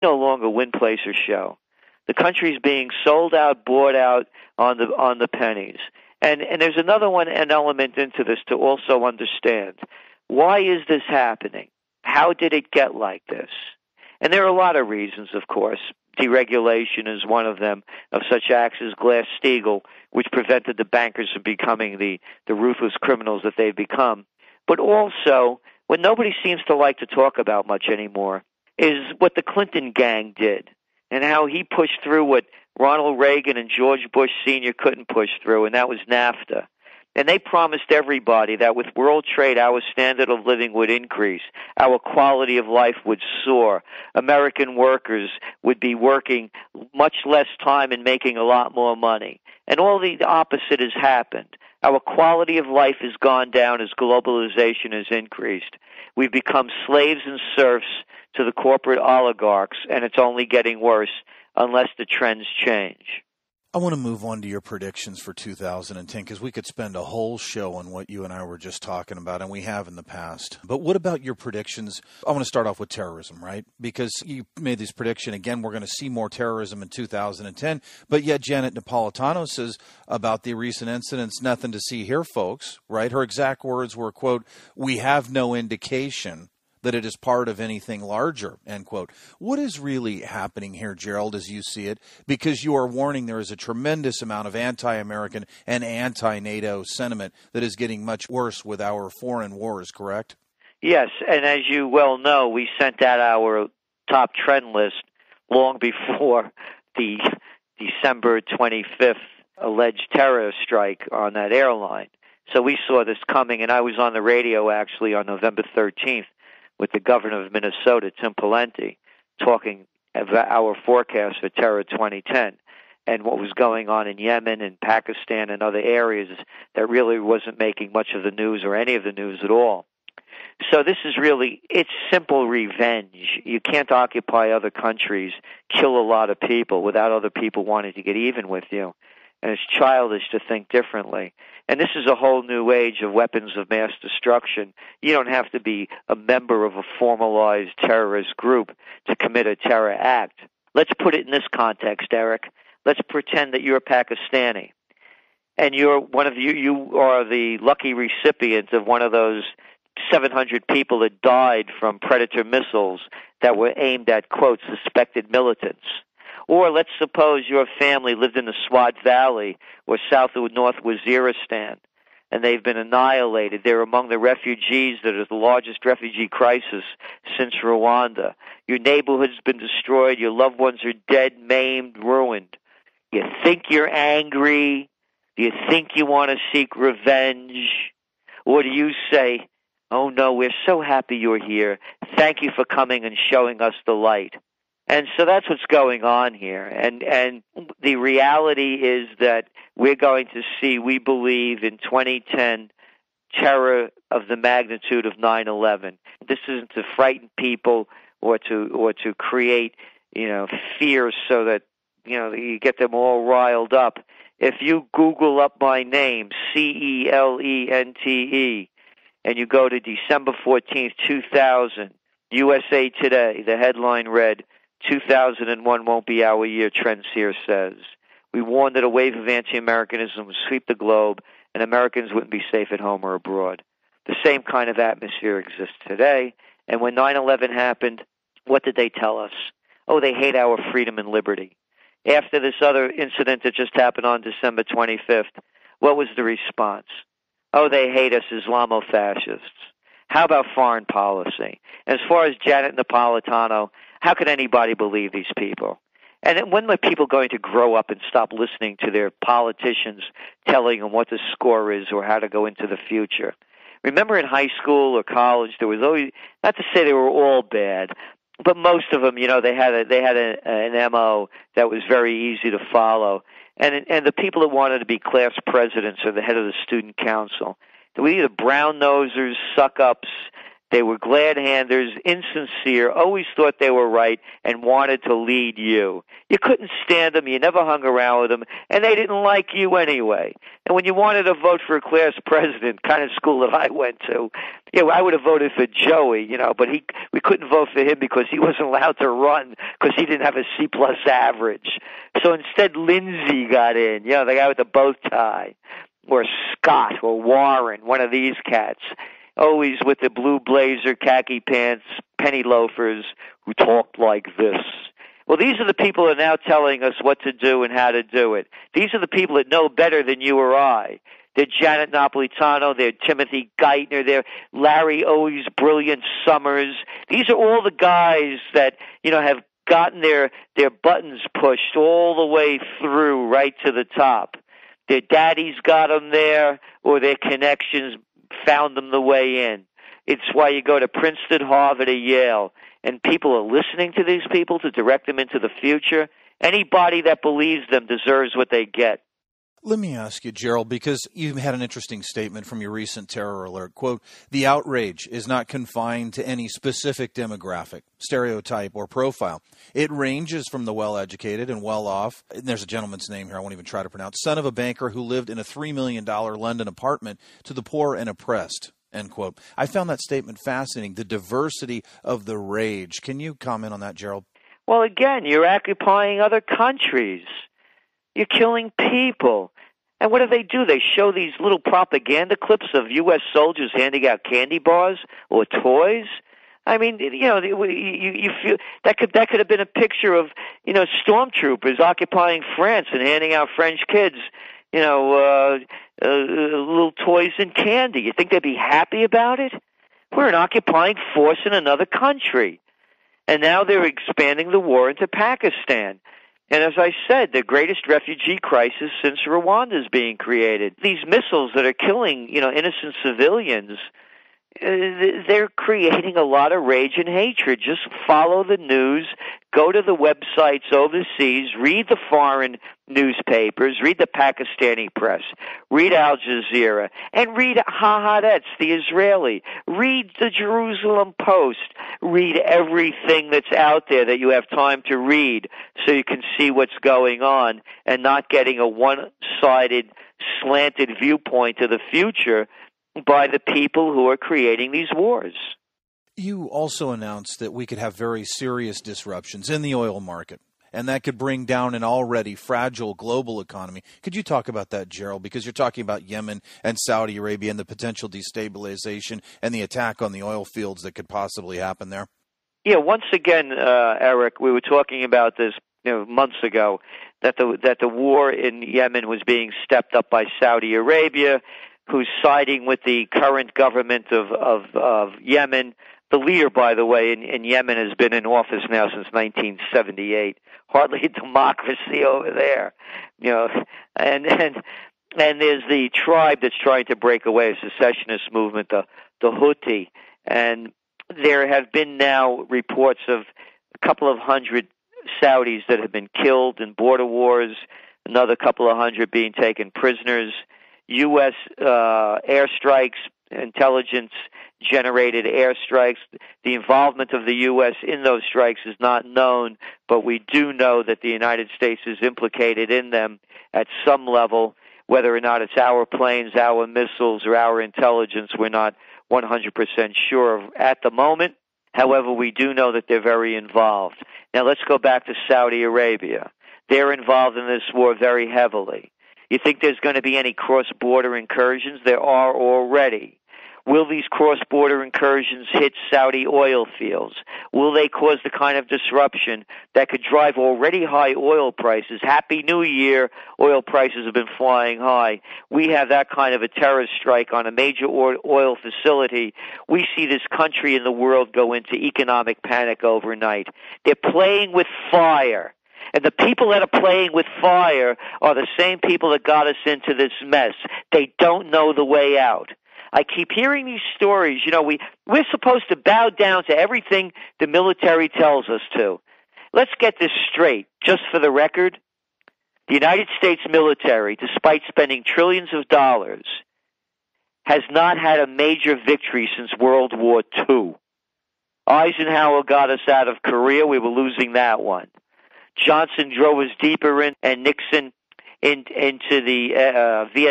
no longer win, place, or show. The country's being sold out, bought out on the pennies. And there's another an element into this to also understand. Why is this happening? How did it get like this? And there are a lot of reasons, of course. Deregulation is one of them, of such acts as Glass-Steagall, which prevented the bankers from becoming the ruthless criminals that they've become. But also, what nobody seems to like to talk about much anymore is what the Clinton gang did and how he pushed through what Ronald Reagan and George Bush Sr. couldn't push through, and that was NAFTA. And they promised everybody that with world trade, our standard of living would increase, our quality of life would soar, American workers would be working much less time and making a lot more money. And all the opposite has happened. Our quality of life has gone down as globalization has increased. We've become slaves and serfs to the corporate oligarchs, and it's only getting worse unless the trends change. I want to move on to your predictions for 2010 because we could spend a whole show on what you and I were just talking about, and we have in the past. But what about your predictions? I want to start off with terrorism, right? Because you made this prediction. Again, we're going to see more terrorism in 2010. But yet Janet Napolitano says about the recent incidents, nothing to see here, folks, right? Her exact words were, quote, "We have no indication that it is part of anything larger," end quote. What is really happening here, Gerald, as you see it? Because you are warning there is a tremendous amount of anti-American and anti-NATO sentiment that is getting much worse with our foreign wars, correct? Yes, and as you well know, we sent out our top trend list long before the December 25th alleged terror strike on that airline. So we saw this coming, and I was on the radio actually on November 13th with the governor of Minnesota, Tim Celente, talking about our forecast for terror 2010 and what was going on in Yemen and Pakistan and other areas that really wasn't making much of the news or any of the news at all. So this is really, it's simple revenge. You can't occupy other countries, kill a lot of people without other people wanting to get even with you. And it's childish to think differently. And this is a whole new age of weapons of mass destruction. You don't have to be a member of a formalized terrorist group to commit a terror act. Let's put it in this context, Eric. Let's pretend that you're Pakistani. And you are the lucky recipient of one of those 700 people that died from Predator missiles that were aimed at, quote, suspected militants. Or let's suppose your family lived in the Swat Valley or south of North Waziristan, and they've been annihilated. They're among the refugees that are the largest refugee crisis since Rwanda. Your neighborhood's been destroyed. Your loved ones are dead, maimed, ruined. You think you're angry? Do you think you want to seek revenge? Or do you say, "Oh no, we're so happy you're here. Thank you for coming and showing us the light"? And so that's what's going on here. And the reality is that we're going to see, we believe, in 2010, terror of the magnitude of 9/11. This isn't to frighten people or to create, fear so that, you get them all riled up. If you Google up my name, Celente, and you go to December 14th, 2000, USA Today, the headline read, 2001 won't be our year, Trendseer says. We warned that a wave of anti-Americanism would sweep the globe and Americans wouldn't be safe at home or abroad. The same kind of atmosphere exists today. And when 9/11 happened, what did they tell us? Oh, they hate our freedom and liberty. After this other incident that just happened on December 25th, what was the response? Oh, they hate us Islamo-fascists. How about foreign policy? As far as Janet Napolitano, how could anybody believe these people? And when are people going to grow up and stop listening to their politicians telling them what the score is or how to go into the future? Remember in high school or college, there was always, not to say they were all bad, but most of them, they had an MO that was very easy to follow. And the people that wanted to be class presidents or the head of the student council, they were either brown nosers, suck-ups, They were glad-handers, insincere, always thought they were right, and wanted to lead you. You couldn't stand them, you never hung around with them, and they didn't like you anyway. And when you wanted to vote for a class president, kind of school that I went to, I would have voted for Joey, but we couldn't vote for him because he wasn't allowed to run because he didn't have a C-plus average. So instead, Lindsay got in, the guy with the bow tie, or Scott or Warren, one of these cats. Always with the blue blazer, khaki pants, penny loafers, who talked like this. Well, these are the people that are now telling us what to do and how to do it. These are the people that know better than you or I. They're Janet Napolitano, they're Timothy Geithner, they're Larry Always Brilliant Summers. These are all the guys that, have gotten their buttons pushed all the way through right to the top. Their daddies got them there, or their connections found them the way in. It's why you go to Princeton, Harvard, or Yale, and people are listening to these people to direct them into the future. Anybody that believes them deserves what they get. Let me ask you, Gerald, because you had an interesting statement from your recent terror alert. Quote, the outrage is not confined to any specific demographic, stereotype, or profile. It ranges from the well-educated and well-off, and there's a gentleman's name here I won't even try to pronounce, son of a banker who lived in a $3 million London apartment, to the poor and oppressed, end quote. I found that statement fascinating, the diversity of the rage. Can you comment on that, Gerald? Well, again, you're occupying other countries. You're killing people. And what do? They show these little propaganda clips of U.S. soldiers handing out candy bars or toys. I mean, you feel that could have been a picture of, stormtroopers occupying France and handing out French kids, little toys and candy. You think they'd be happy about it? We're an occupying force in another country. And now they're expanding the war into Pakistan. And as I said, the greatest refugee crisis since Rwanda is being created. These missiles that are killing, innocent civilians, they're creating a lot of rage and hatred. Just follow the news, go to the websites overseas, read the foreign newspapers, read the Pakistani press, read Al Jazeera, and read Haaretz, the Israeli. Read the Jerusalem Post. Read everything that's out there that you have time to read so you can see what's going on and not getting a one-sided, slanted viewpoint of the future by the people who are creating these wars. You also announced that we could have very serious disruptions in the oil market, and that could bring down an already fragile global economy. Could you talk about that, Gerald? Because you're talking about Yemen and Saudi Arabia and the potential destabilization and the attack on the oil fields that could possibly happen there. Yeah, once again, Eric, we were talking about this months ago, that the war in Yemen was being stepped up by Saudi Arabia, who's siding with the current government of Yemen. The leader, by the way, in Yemen has been in office now since 1978. Hardly a democracy over there, And there's the tribe that's trying to break away, a secessionist movement, the Houthi. And there have been now reports of a couple of hundred Saudis that have been killed in border wars, another couple of hundred being taken prisoners. U.S. airstrikes, intelligence-generated airstrikes. The involvement of the U.S. in those strikes is not known, but we do know that the United States is implicated in them at some level. Whether or not it's our planes, our missiles, or our intelligence, we're not 100% sure of at the moment. However, we do know that they're very involved. Now let's go back to Saudi Arabia. They're involved in this war very heavily. You think there's going to be any cross-border incursions? There are already. Will these cross-border incursions hit Saudi oil fields? Will they cause the kind of disruption that could drive already high oil prices? Happy New Year, oil prices have been flying high. We have that kind of a terror strike on a major oil facility. We see this country and the world go into economic panic overnight. They're playing with fire. And the people that are playing with fire are the same people that got us into this mess. They don't know the way out. I keep hearing these stories. We're supposed to bow down to everything the military tells us to. Let's get this straight, just for the record. The United States military, despite spending trillions of dollars, has not had a major victory since World War II. Eisenhower got us out of Korea. We were losing that one. Johnson drove us deeper in, and Nixon into the Vietnam